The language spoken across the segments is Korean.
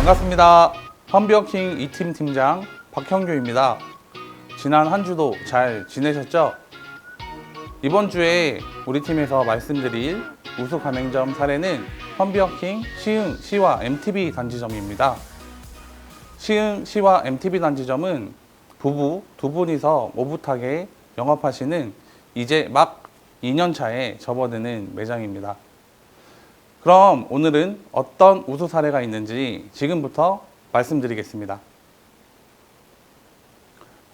반갑습니다. 펀비어킹 2팀 팀장 박형규입니다. 지난 한 주도 잘 지내셨죠? 이번 주에 우리 팀에서 말씀드릴 우수 가맹점 사례는 펀비어킹 시흥 시와 MTB 단지점입니다. 시흥 시와 MTB 단지점은 부부 두 분이서 오붓하게 영업하시는 이제 막 2년 차에 접어드는 매장입니다. 그럼 오늘은 어떤 우수 사례가 있는지 지금부터 말씀드리겠습니다.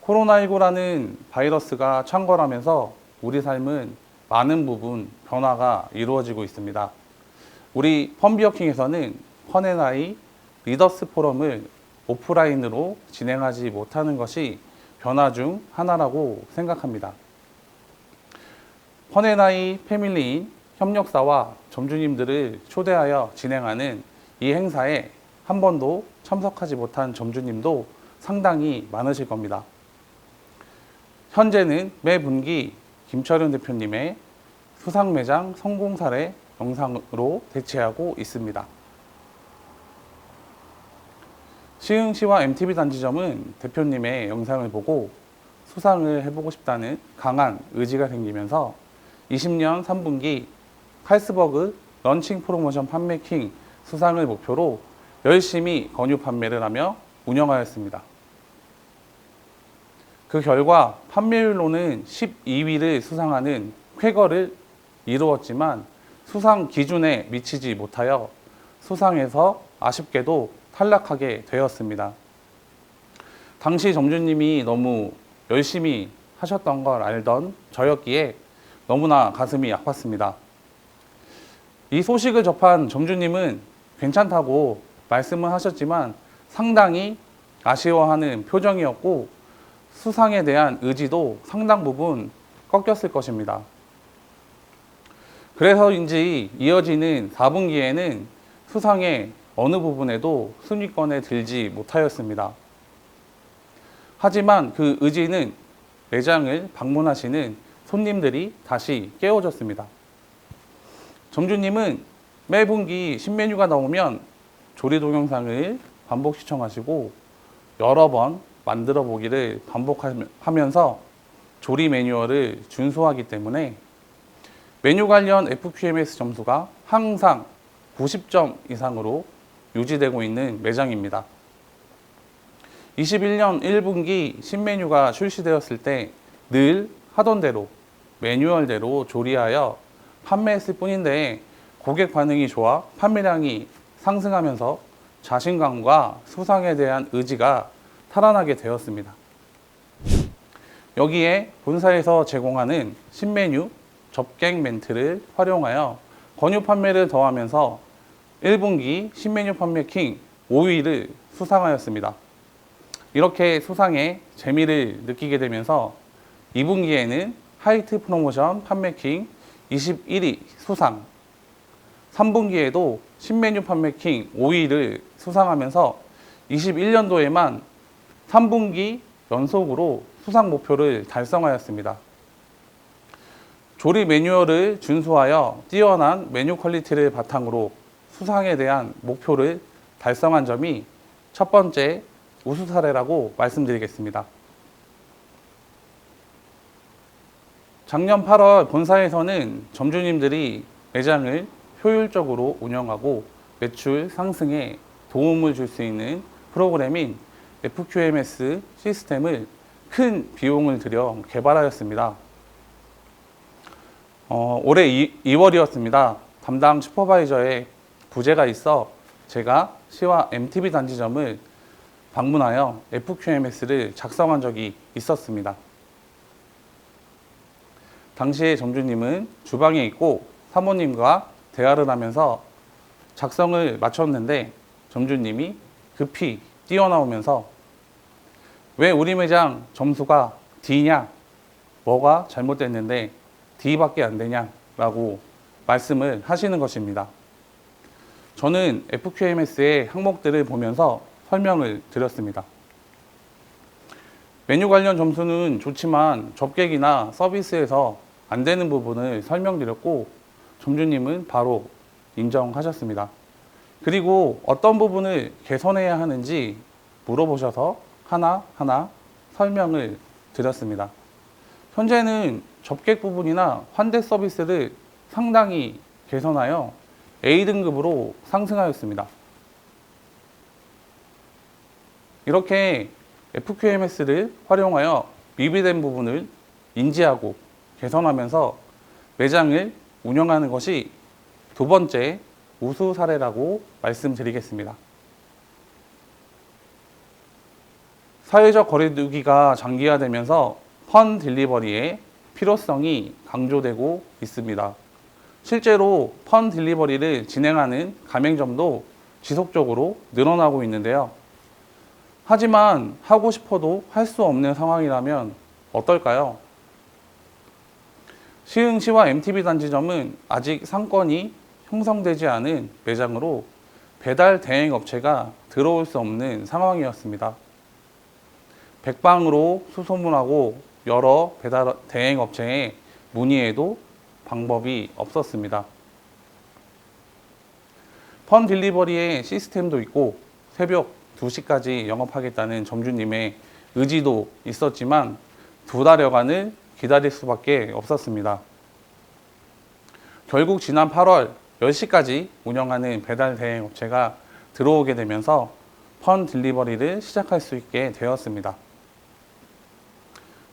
코로나19라는 바이러스가 창궐하면서 우리 삶은 많은 부분 변화가 이루어지고 있습니다. 우리 펀비어킹에서는 펀앤아이 리더스 포럼을 오프라인으로 진행하지 못하는 것이 변화 중 하나라고 생각합니다. 펀앤아이 패밀리인 협력사와 점주님들을 초대하여 진행하는 이 행사에 한 번도 참석하지 못한 점주님도 상당히 많으실 겁니다. 현재는 매 분기 김철윤 대표님의 수상매장 성공 사례 영상으로 대체하고 있습니다. 시흥시와 MTB 단지점은 대표님의 영상을 보고 수상을 해보고 싶다는 강한 의지가 생기면서 20년 3분기 칼스버그 런칭 프로모션 판매킹 수상을 목표로 열심히 권유 판매를 하며 운영하였습니다. 그 결과 판매율로는 12위를 수상하는 쾌거를 이루었지만 수상 기준에 미치지 못하여 수상에서 아쉽게도 탈락하게 되었습니다. 당시 점주님이 너무 열심히 하셨던 걸 알던 저였기에 너무나 가슴이 아팠습니다. 이 소식을 접한 점주님은 괜찮다고 말씀을 하셨지만 상당히 아쉬워하는 표정이었고 수상에 대한 의지도 상당 부분 꺾였을 것입니다. 그래서인지 이어지는 4분기에는 수상의 어느 부분에도 순위권에 들지 못하였습니다. 하지만 그 의지는 매장을 방문하시는 손님들이 다시 깨워졌습니다. 점주님은 매 분기 신메뉴가 나오면 조리 동영상을 반복 시청하시고 여러 번 만들어 보기를 반복하면서 조리 매뉴얼을 준수하기 때문에 메뉴 관련 FQMS 점수가 항상 90점 이상으로 유지되고 있는 매장입니다. 21년 1분기 신메뉴가 출시되었을 때 늘 하던 대로 매뉴얼대로 조리하여 판매했을 뿐인데 고객 반응이 좋아 판매량이 상승하면서 자신감과 수상에 대한 의지가 탈환하게 되었습니다. 여기에 본사에서 제공하는 신메뉴 접객 멘트를 활용하여 권유 판매를 더하면서 1분기 신메뉴 판매 킹 5위를 수상하였습니다. 이렇게 수상에 재미를 느끼게 되면서 2분기에는 하이트 프로모션 판매 킹 21위 수상, 3분기에도 신메뉴 판매 킹 5위를 수상하면서 21년도에만 3분기 연속으로 수상 목표를 달성하였습니다. 조리 매뉴얼을 준수하여 뛰어난 메뉴 퀄리티를 바탕으로 수상에 대한 목표를 달성한 점이 첫 번째 우수 사례라고 말씀드리겠습니다. 작년 8월 본사에서는 점주님들이 매장을 효율적으로 운영하고 매출 상승에 도움을 줄 수 있는 프로그램인 FQMS 시스템을 큰 비용을 들여 개발하였습니다. 올해 2월이었습니다. 담당 슈퍼바이저의 부재가 있어 제가 시와 MTB 단지점을 방문하여 FQMS를 작성한 적이 있었습니다. 당시에 점주님은 주방에 있고 사모님과 대화를 하면서 작성을 마쳤는데 점주님이 급히 뛰어나오면서 왜 우리 매장 점수가 D냐? 뭐가 잘못됐는데 D밖에 안 되냐? 라고 말씀을 하시는 것입니다. 저는 FQMS의 항목들을 보면서 설명을 드렸습니다. 메뉴 관련 점수는 좋지만 접객이나 서비스에서 안 되는 부분을 설명드렸고 점주님은 바로 인정하셨습니다. 그리고 어떤 부분을 개선해야 하는지 물어보셔서 하나하나 설명을 드렸습니다. 현재는 접객 부분이나 환대 서비스를 상당히 개선하여 A등급으로 상승하였습니다. 이렇게 FQMS를 활용하여 미비된 부분을 인지하고 개선하면서 매장을 운영하는 것이 두 번째 우수 사례라고 말씀드리겠습니다. 사회적 거리두기가 장기화되면서 펀 딜리버리의 필요성이 강조되고 있습니다. 실제로 펀 딜리버리를 진행하는 가맹점도 지속적으로 늘어나고 있는데요. 하지만 하고 싶어도 할 수 없는 상황이라면 어떨까요? 시흥시와 MTB 단지점은 아직 상권이 형성되지 않은 매장으로 배달 대행 업체가 들어올 수 없는 상황이었습니다. 백방으로 수소문하고 여러 배달 대행 업체에 문의해도 방법이 없었습니다. 펀 딜리버리의 시스템도 있고 새벽 2시까지 영업하겠다는 점주님의 의지도 있었지만 2달여간을 기다릴 수밖에 없었습니다. 결국 지난 8월 10시까지 운영하는 배달 대행 업체가 들어오게 되면서 펀 딜리버리를 시작할 수 있게 되었습니다.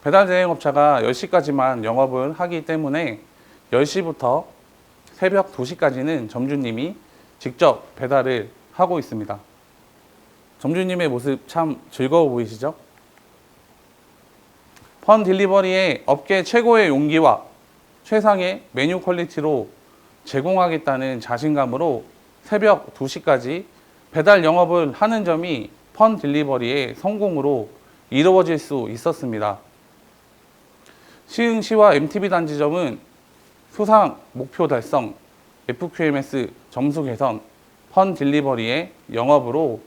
배달 대행 업체가 10시까지만 영업을 하기 때문에 10시부터 새벽 2시까지는 점주님이 직접 배달을 하고 있습니다. 점주님의 모습 참 즐거워 보이시죠? 펀 딜리버리의 업계 최고의 용기와 최상의 메뉴 퀄리티로 제공하겠다는 자신감으로 새벽 2시까지 배달 영업을 하는 점이 펀 딜리버리의 성공으로 이루어질 수 있었습니다. 시흥시와 MTB 단지점은 수상 목표 달성, FQMS 점수 개선, 펀 딜리버리의 영업으로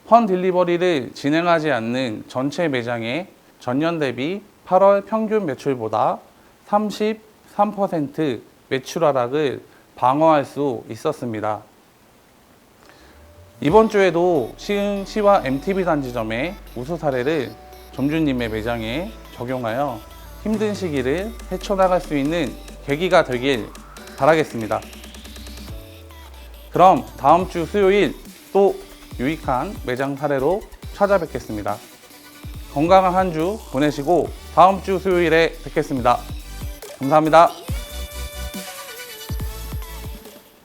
펀 딜리버리를 진행하지 않는 전체 매장의 전년 대비 8월 평균 매출보다 33% 매출 하락을 방어할 수 있었습니다. 이번 주에도 시흥시와 MTB 단지점의 우수 사례를 점주님의 매장에 적용하여 힘든 시기를 헤쳐나갈 수 있는 계기가 되길 바라겠습니다. 그럼 다음 주 수요일 또 유익한 매장 사례로 찾아뵙겠습니다. 건강한 한 주 보내시고 다음 주 수요일에 뵙겠습니다. 감사합니다.